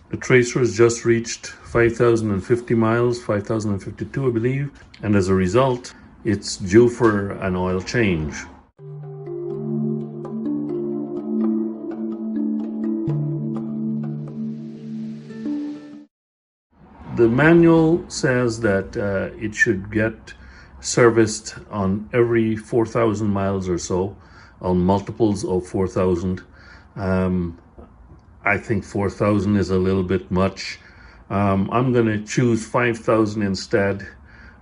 The tracer has just reached 5,050 miles, 5,052 I believe, and as a result, it's due for an oil change. The manual says that it should get serviced on every 4,000 miles or so, on multiples of 4,000. I think 4,000 is a little bit much. I'm going to choose 5,000 instead.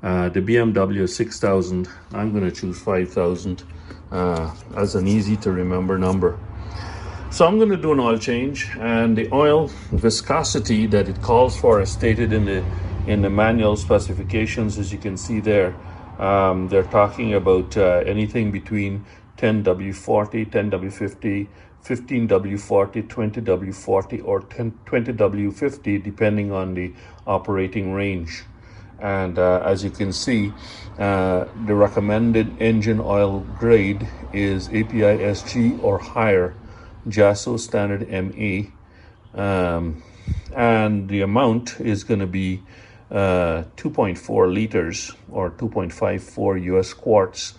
The BMW 6,000, I'm going to choose 5,000 as an easy to remember number. So I'm going to do an oil change, and the oil viscosity that it calls for is stated in the manual specifications. As you can see there, they're talking about anything between 10W40, 10W50, 15W40, 20W40, or 20W50, depending on the operating range. And as you can see, the recommended engine oil grade is API SG or higher, JASO standard ME, and the amount is going to be 2.4 liters or 2.54 US quarts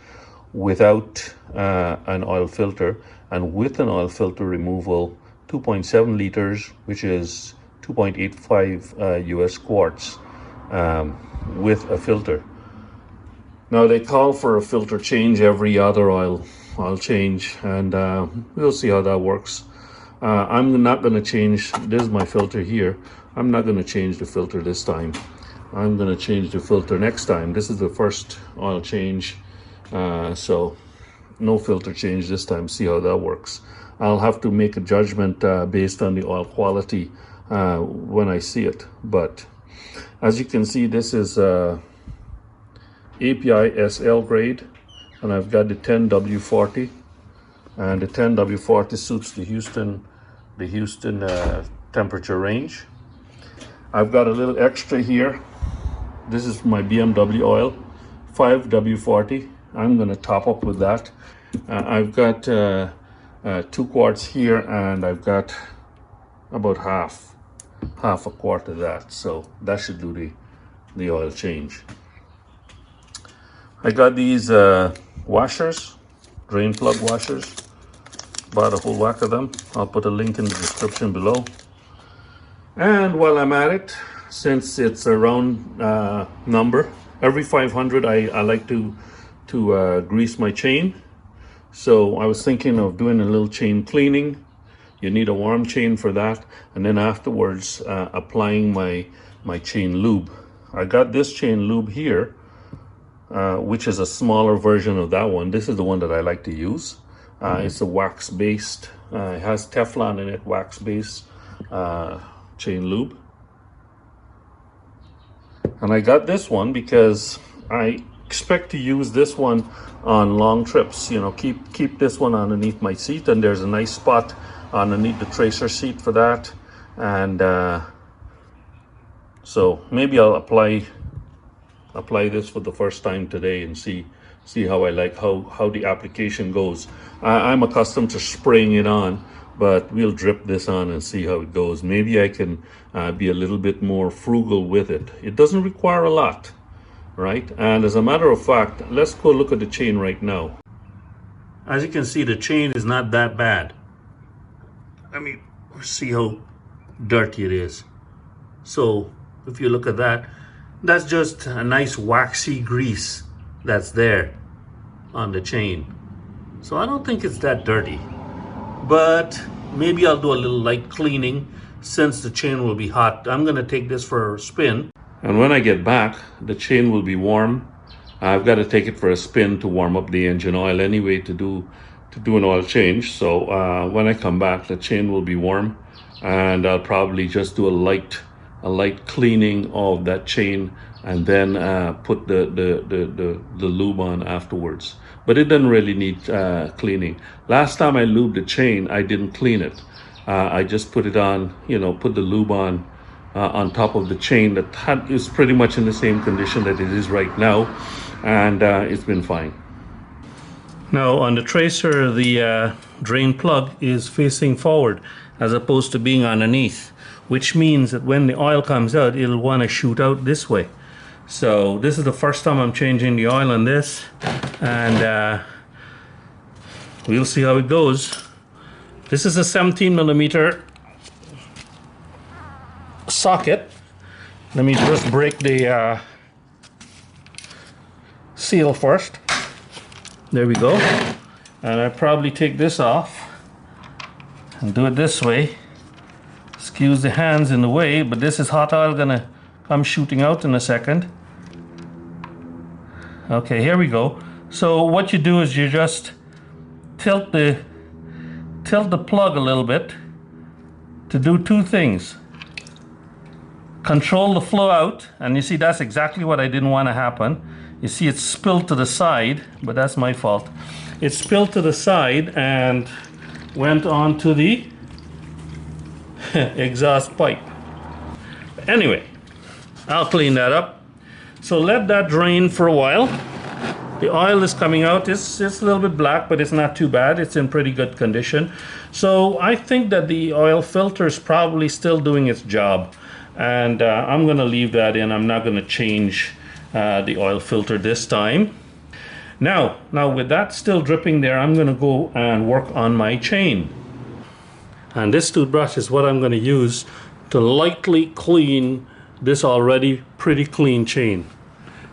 without an oil filter, and with an oil filter removal 2.7 liters, which is 2.85 US quarts with a filter. Now they call for a filter change every other oil change, and we'll see how that works. I'm not going to change, this is my filter here, I'm not going to change the filter this time. I'm going to change the filter next time. This is the first oil change, so no filter change this time. See how that works. I'll have to make a judgment based on the oil quality when I see it, but as you can see, this is API SL grade, and I've got the 10W40, and the 10W40 suits the Houston temperature range. I've got a little extra here. This is my BMW oil, 5W40. I'm going to top up with that. I've got 2 quarts here, and I've got about half a quart of that, so that should do the oil change. I got these washers, drain plug washers, bought a whole whack of them. I'll put a link in the description below. And while I'm at it, since it's a round number, every 500 I like to grease my chain. So I was thinking of doing a little chain cleaning. You need a warm chain for that, and then afterwards applying my chain lube. I got this chain lube here, which is a smaller version of that one. This is the one that I like to use. It's a wax-based, it has Teflon in it, wax-based chain lube. And I got this one because I expect to use this one on long trips. You know, keep this one underneath my seat, and there's a nice spot underneath the tracer seat for that. And so maybe I'll apply this for the first time today and see how I like how the application goes. I'm accustomed to spraying it on, but we'll drip this on and see how it goes. Maybe I can be a little bit more frugal with it. It doesn't require a lot, right? And as a matter of fact, let's go look at the chain right now. As you can see, the chain is not that bad. Let me see how dirty it is. So if you look at that, that's just a nice waxy grease that's there on the chain. So I don't think it's that dirty, but maybe I'll do a little light cleaning since the chain will be hot. I'm going to take this for a spin, and when I get back, the chain will be warm. I've got to take it for a spin to warm up the engine oil anyway to do an oil change. So when I come back, the chain will be warm, and I'll probably just do a light cleaning of that chain, and then put the lube on afterwards. But it doesn't really need cleaning. Last time I lubed the chain, I didn't clean it. I just put it on, put the lube on top of the chain that is pretty much in the same condition that it is right now, and it's been fine. Now on the tracer, the drain plug is facing forward as opposed to being underneath. which means that when the oil comes out, it'll want to shoot out this way. So this is the first time I'm changing the oil on this, and we'll see how it goes. This is a 17mm socket. Let me just break the seal first. There we go. And I probably take this off and do it this way. Excuse the hands in the way, but this is hot oil gonna come shooting out in a second. Okay, here we go. So what you do is you just tilt the plug a little bit to do two things. Control the flow out, and you see that's exactly what I didn't want to happen. You see it's spilled to the side, but that's my fault. It spilled to the side and went onto the exhaust pipe. Anyway, I'll clean that up. So let that drain for a while. The oil is coming out. It's a little bit black, but it's not too bad. It's in pretty good condition. So I think that the oil filter is probably still doing its job. And I'm going to leave that in. I'm not going to change the oil filter this time. Now with that still dripping there, I'm going to go and work on my chain. And this toothbrush is what I'm going to use to lightly clean this already pretty clean chain.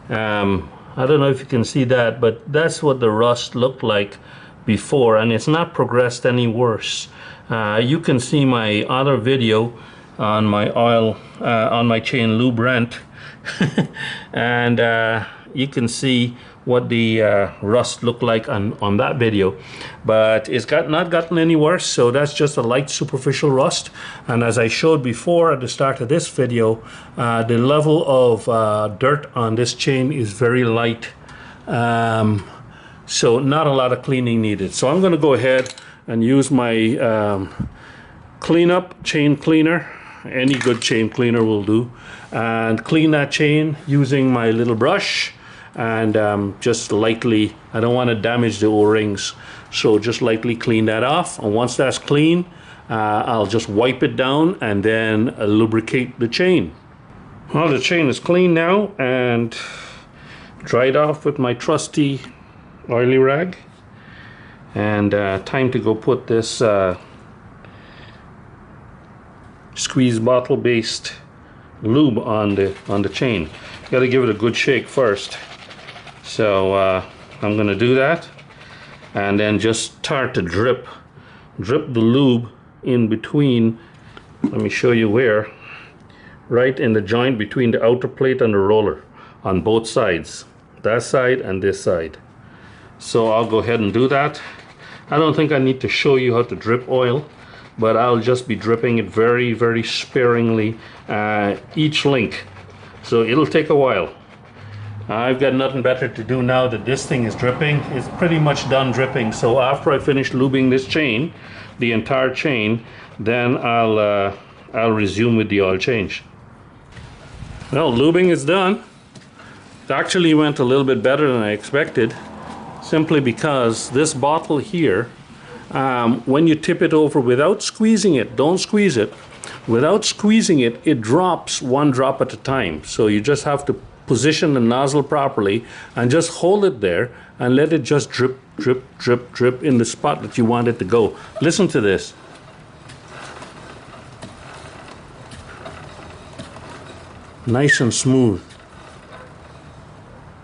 I don't know if you can see that, but that's what the rust looked like before, and it's not progressed any worse. You can see my other video on my oil, on my chain lube rent, and you can see what the rust looked like on that video, but it's not gotten any worse. So that's just a light superficial rust, and as I showed before at the start of this video, the level of dirt on this chain is very light, so not a lot of cleaning needed. So I'm going to go ahead and use my cleanup chain cleaner. Any good chain cleaner will do, and clean that chain using my little brush. And just lightly, I don't want to damage the O-rings, so just lightly clean that off. And once that's clean, I'll just wipe it down and then lubricate the chain. Well, the chain is clean now and dried off with my trusty oily rag. And time to go put this squeeze bottle based lube on the chain. Got to give it a good shake first. So I'm going to do that, and then just start to drip the lube in between. Let me show you where. Right in the joint between the outer plate and the roller on both sides, that side and this side. So I'll go ahead and do that. I don't think I need to show you how to drip oil, but I'll just be dripping it very, very sparingly each link. So it'll take a while. I've got nothing better to do now that this thing is dripping. It's pretty much done dripping. So after I finish lubing this chain, the entire chain, then I'll resume with the oil change. Well, lubing is done. It actually went a little bit better than I expected, simply because this bottle here, when you tip it over without squeezing it, don't squeeze it, without squeezing it, it drops one drop at a time. So you just have to position the nozzle properly and just hold it there and let it just drip, drip, drip, drip in the spot that you want it to go. Listen to this. Nice and smooth.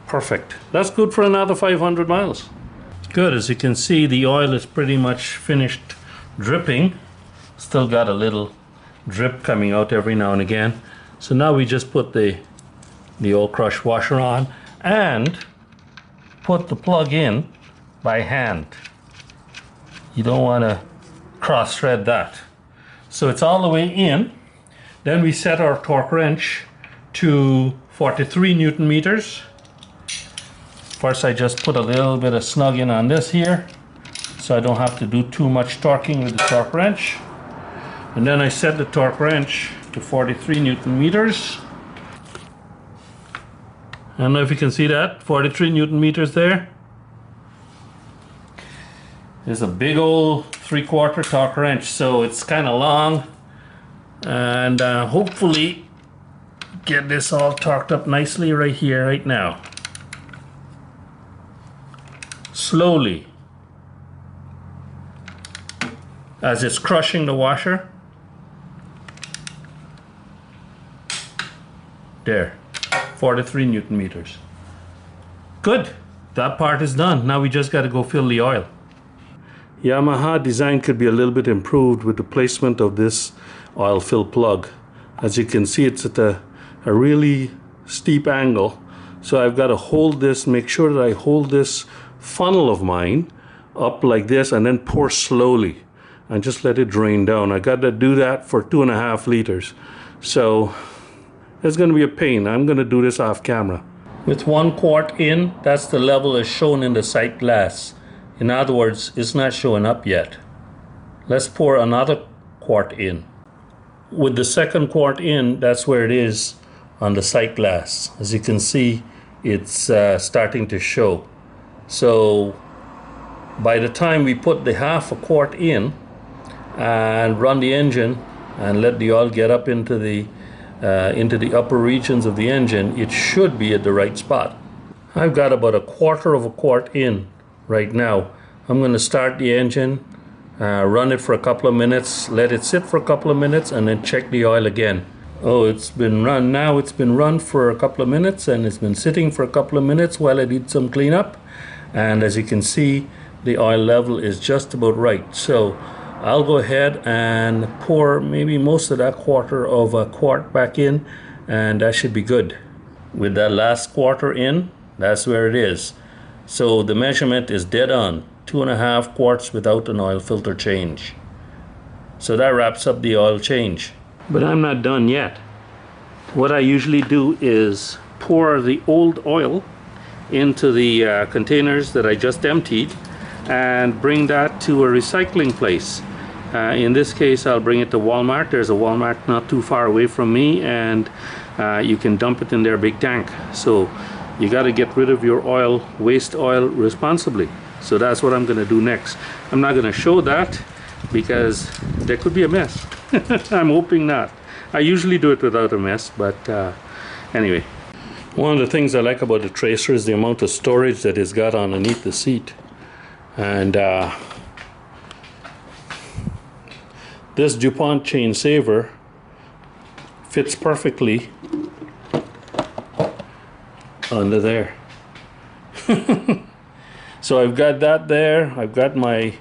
Perfect. That's good for another 500 miles. Good. As you can see, the oil is pretty much finished dripping. Still got a little drip coming out every now and again. So now we just put the oil crush washer on and put the plug in by hand. You don't want to cross thread that. So it's all the way in. Then we set our torque wrench to 43 Newton meters. First I just put a little bit of snug in on this here, so I don't have to do too much torquing with the torque wrench. And then I set the torque wrench to 43 Newton meters. I don't know if you can see that, 43 Newton meters there. There's a big old 3/4 torque wrench, so it's kind of long. and hopefully get this all torqued up nicely right here, right now. Slowly, as it's crushing the washer. There, 43 Newton meters. Good, that part is done. Now we just got to go fill the oil. Yamaha design could be a little bit improved with the placement of this oil fill plug. As you can see, it's at a really steep angle. So I've got to hold this, make sure that I hold this funnel of mine up like this and then pour slowly and just let it drain down. I got to do that for 2.5 liters. So it's going to be a pain. I'm going to do this off camera. With 1 quart in, that's the level as shown in the sight glass. In other words, it's not showing up yet. Let's pour another quart in. With the 2nd quart in, that's where it is on the sight glass. As you can see, it's starting to show. So by the time we put the 1/2 quart in and run the engine and let the oil get up into the upper regions of the engine, it should be at the right spot. I've got about 1/4 quart in right now. I'm going to start the engine, run it for a couple of minutes, let it sit for a couple of minutes, and then check the oil again. Oh, it's been run now. It's been run for a couple of minutes, and it's been sitting for a couple of minutes while I did some cleanup. And as you can see, the oil level is just about right. So I'll go ahead and pour maybe most of that 1/4 quart back in, and that should be good. With that last 1/4 in, that's where it is. So the measurement is dead on, 2.5 quarts without an oil filter change. So that wraps up the oil change. But I'm not done yet. What I usually do is pour the old oil into the containers that I just emptied and bring that to a recycling place. In this case, I'll bring it to Walmart. There's a Walmart not too far away from me, and you can dump it in their big tank. So you got to get rid of your oil, waste oil, responsibly. So that's what I'm going to do next. I'm not going to show that because there could be a mess. I'm hoping not. I usually do it without a mess, but anyway. One of the things I like about the Tracer is the amount of storage that it's got underneath the seat. And this DuPont chain saver fits perfectly under there. So I've got that there. I've got my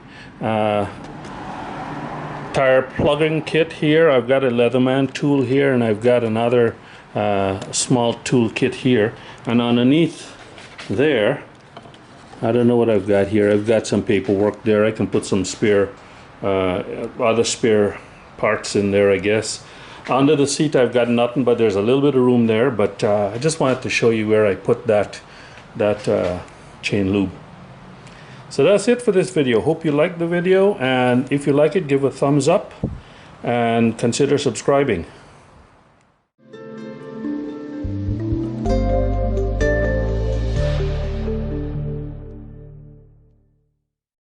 tire plugging kit here. I've got a Leatherman tool here, and I've got another small tool kit here. And underneath there, I don't know what I've got here. I've got some paperwork there. I can put some spare other spare parts in there, I guess. Under the seat I've got nothing, but there's a little bit of room there. But I just wanted to show you where I put that chain lube. So that's it for this video. Hope you liked the video, and if you like it, give a thumbs up and consider subscribing.